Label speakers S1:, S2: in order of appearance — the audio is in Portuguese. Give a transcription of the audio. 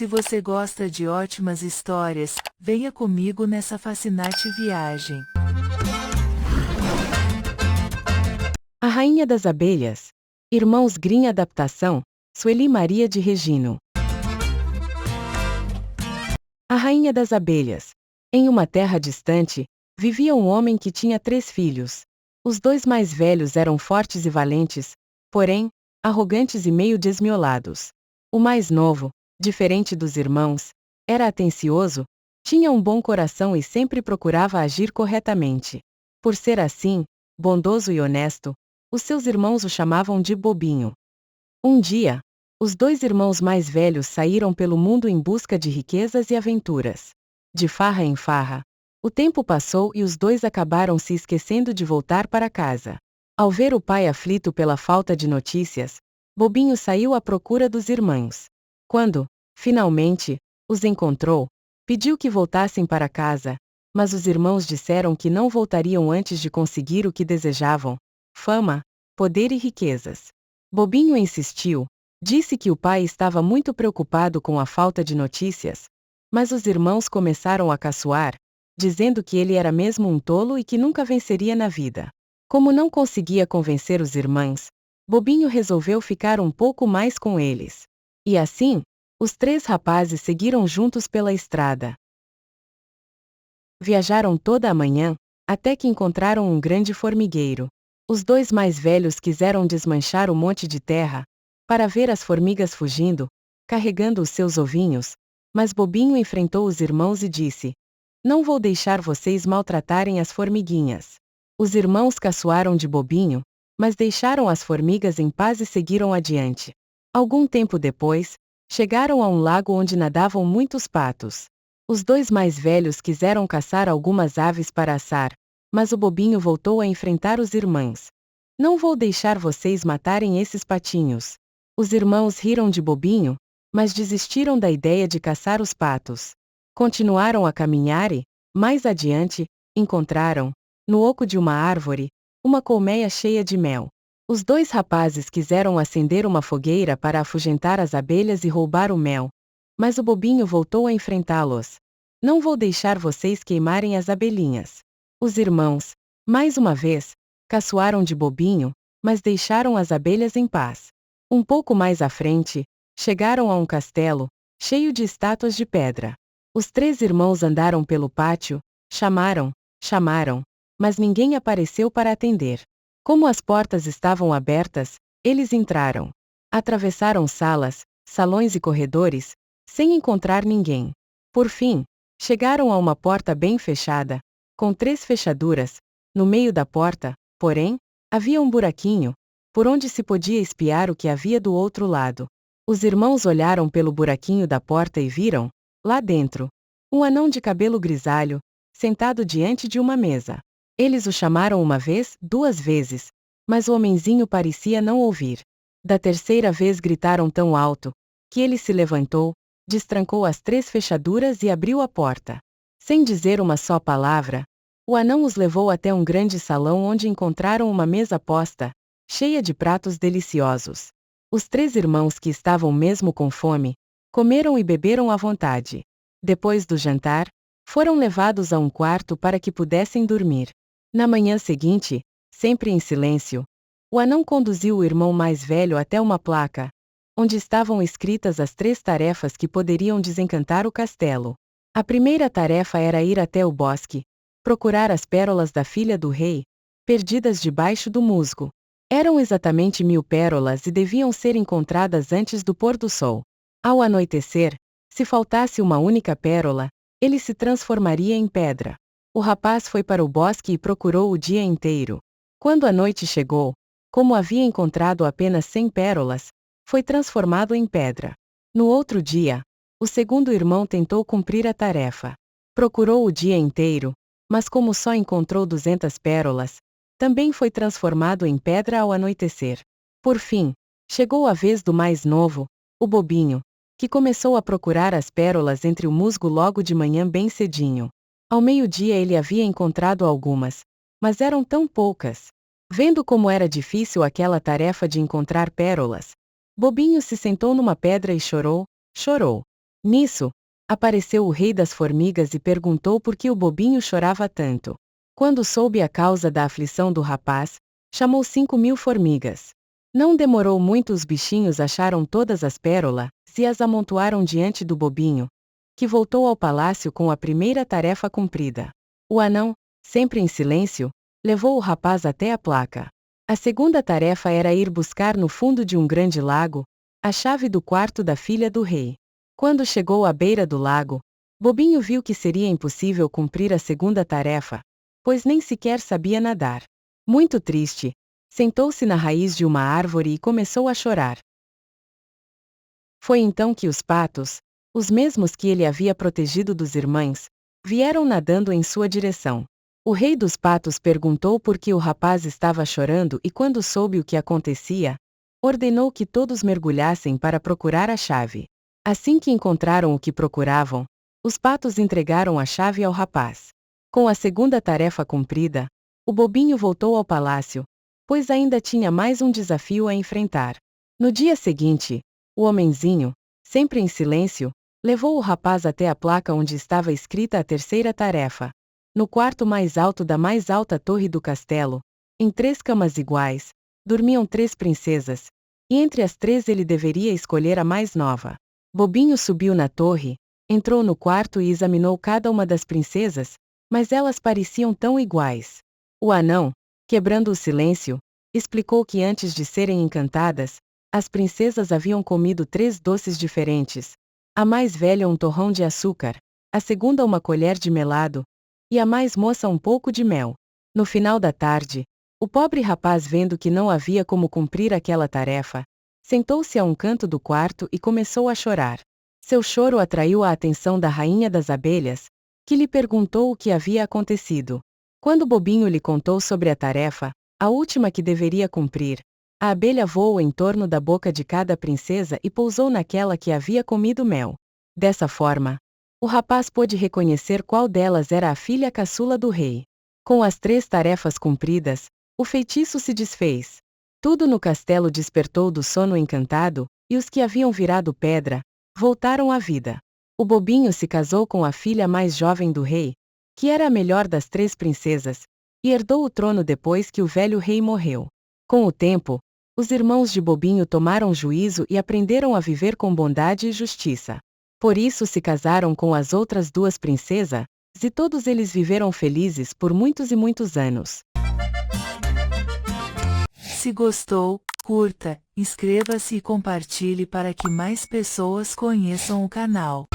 S1: Se você gosta de ótimas histórias, venha comigo nessa fascinante viagem.
S2: A Rainha das Abelhas. Irmãos Grimm. Adaptação, Sueli Maria de Regino. A Rainha das Abelhas. Em uma terra distante, vivia um homem que tinha 3 filhos. Os 2 mais velhos eram fortes e valentes, porém, arrogantes e meio desmiolados. O mais novo, diferente dos irmãos, era atencioso, tinha um bom coração e sempre procurava agir corretamente. Por ser assim, bondoso e honesto, os seus irmãos o chamavam de Bobinho. Um dia, os 2 irmãos mais velhos saíram pelo mundo em busca de riquezas e aventuras. De farra em farra, o tempo passou e os 2 acabaram se esquecendo de voltar para casa. Ao ver o pai aflito pela falta de notícias, Bobinho saiu à procura dos irmãos. Quando, finalmente, os encontrou, pediu que voltassem para casa, mas os irmãos disseram que não voltariam antes de conseguir o que desejavam: fama, poder e riquezas. Bobinho insistiu, disse que o pai estava muito preocupado com a falta de notícias, mas os irmãos começaram a caçoar, dizendo que ele era mesmo um tolo e que nunca venceria na vida. Como não conseguia convencer os irmãos, Bobinho resolveu ficar um pouco mais com eles. E assim, os 3 rapazes seguiram juntos pela estrada. Viajaram toda a manhã, até que encontraram um grande formigueiro. Os 2 mais velhos quiseram desmanchar o monte de terra, para ver as formigas fugindo, carregando os seus ovinhos, mas Bobinho enfrentou os irmãos e disse: "Não vou deixar vocês maltratarem as formiguinhas." Os irmãos caçoaram de Bobinho, mas deixaram as formigas em paz e seguiram adiante. Algum tempo depois, chegaram a um lago onde nadavam muitos patos. Os 2 mais velhos quiseram caçar algumas aves para assar, mas o Bobinho voltou a enfrentar os irmãos. "Não vou deixar vocês matarem esses patinhos." Os irmãos riram de Bobinho, mas desistiram da ideia de caçar os patos. Continuaram a caminhar e, mais adiante, encontraram, no oco de uma árvore, uma colmeia cheia de mel. Os 2 rapazes quiseram acender uma fogueira para afugentar as abelhas e roubar o mel, mas o Bobinho voltou a enfrentá-los. "Não vou deixar vocês queimarem as abelhinhas." Os irmãos, mais uma vez, caçoaram de Bobinho, mas deixaram as abelhas em paz. Um pouco mais à frente, chegaram a um castelo, cheio de estátuas de pedra. Os 3 irmãos andaram pelo pátio, chamaram, mas ninguém apareceu para atender. Como as portas estavam abertas, eles entraram. Atravessaram salas, salões e corredores, sem encontrar ninguém. Por fim, chegaram a uma porta bem fechada, com 3 fechaduras. No meio da porta, porém, havia um buraquinho, por onde se podia espiar o que havia do outro lado. Os irmãos olharam pelo buraquinho da porta e viram, lá dentro, um anão de cabelo grisalho, sentado diante de uma mesa. Eles o chamaram uma vez, 2 vezes, mas o homenzinho parecia não ouvir. Da terceira vez gritaram tão alto, que ele se levantou, destrancou as 3 fechaduras e abriu a porta. Sem dizer uma só palavra, o anão os levou até um grande salão onde encontraram uma mesa posta, cheia de pratos deliciosos. Os 3 irmãos, que estavam mesmo com fome, comeram e beberam à vontade. Depois do jantar, foram levados a um quarto para que pudessem dormir. Na manhã seguinte, sempre em silêncio, o anão conduziu o irmão mais velho até uma placa, onde estavam escritas as 3 tarefas que poderiam desencantar o castelo. A primeira tarefa era ir até o bosque, procurar as pérolas da filha do rei, perdidas debaixo do musgo. Eram exatamente 1000 pérolas e deviam ser encontradas antes do pôr do sol. Ao anoitecer, se faltasse uma única pérola, ele se transformaria em pedra. O rapaz foi para o bosque e procurou o dia inteiro. Quando a noite chegou, como havia encontrado apenas 100 pérolas, foi transformado em pedra. No outro dia, o segundo irmão tentou cumprir a tarefa. Procurou o dia inteiro, mas como só encontrou 200 pérolas, também foi transformado em pedra ao anoitecer. Por fim, chegou a vez do mais novo, o Bobinho, que começou a procurar as pérolas entre o musgo logo de manhã bem cedinho. Ao meio-dia ele havia encontrado algumas, mas eram tão poucas. Vendo como era difícil aquela tarefa de encontrar pérolas, Bobinho se sentou numa pedra e chorou. Nisso, apareceu o rei das formigas e perguntou por que o bobinho chorava tanto. Quando soube a causa da aflição do rapaz, chamou 5.000 formigas. Não demorou muito, os bichinhos acharam todas as pérolas e as amontoaram diante do bobinho, que voltou ao palácio com a primeira tarefa cumprida. O anão, sempre em silêncio, levou o rapaz até a placa. A segunda tarefa era ir buscar no fundo de um grande lago a chave do quarto da filha do rei. Quando chegou à beira do lago, Bobinho viu que seria impossível cumprir a segunda tarefa, pois nem sequer sabia nadar. Muito triste, sentou-se na raiz de uma árvore e começou a chorar. Foi então que os patos, os mesmos que ele havia protegido dos irmãos, vieram nadando em sua direção. O rei dos patos perguntou por que o rapaz estava chorando e, quando soube o que acontecia, ordenou que todos mergulhassem para procurar a chave. Assim que encontraram o que procuravam, os patos entregaram a chave ao rapaz. Com a segunda tarefa cumprida, o bobinho voltou ao palácio, pois ainda tinha mais um desafio a enfrentar. No dia seguinte, o homenzinho, sempre em silêncio, levou o rapaz até a placa onde estava escrita a terceira tarefa. No quarto mais alto da mais alta torre do castelo, em 3 camas iguais, dormiam 3 princesas, e entre as 3 ele deveria escolher a mais nova. Bobinho subiu na torre, entrou no quarto e examinou cada uma das princesas, mas elas pareciam tão iguais. O anão, quebrando o silêncio, explicou que antes de serem encantadas, as princesas haviam comido 3 doces diferentes. A mais velha um torrão de açúcar, a segunda uma colher de melado, e a mais moça um pouco de mel. No final da tarde, o pobre rapaz, vendo que não havia como cumprir aquela tarefa, sentou-se a um canto do quarto e começou a chorar. Seu choro atraiu a atenção da rainha das abelhas, que lhe perguntou o que havia acontecido. Quando Bobinho lhe contou sobre a tarefa, a última que deveria cumprir, a abelha voou em torno da boca de cada princesa e pousou naquela que havia comido mel. Dessa forma, o rapaz pôde reconhecer qual delas era a filha caçula do rei. Com as 3 tarefas cumpridas, o feitiço se desfez. Tudo no castelo despertou do sono encantado, e os que haviam virado pedra voltaram à vida. O bobinho se casou com a filha mais jovem do rei, que era a melhor das 3 princesas, e herdou o trono depois que o velho rei morreu. Com o tempo, os irmãos de Bobinho tomaram juízo e aprenderam a viver com bondade e justiça. Por isso se casaram com as outras 2 princesas, e todos eles viveram felizes por muitos e muitos anos.
S1: Se gostou, curta, inscreva-se e compartilhe para que mais pessoas conheçam o canal.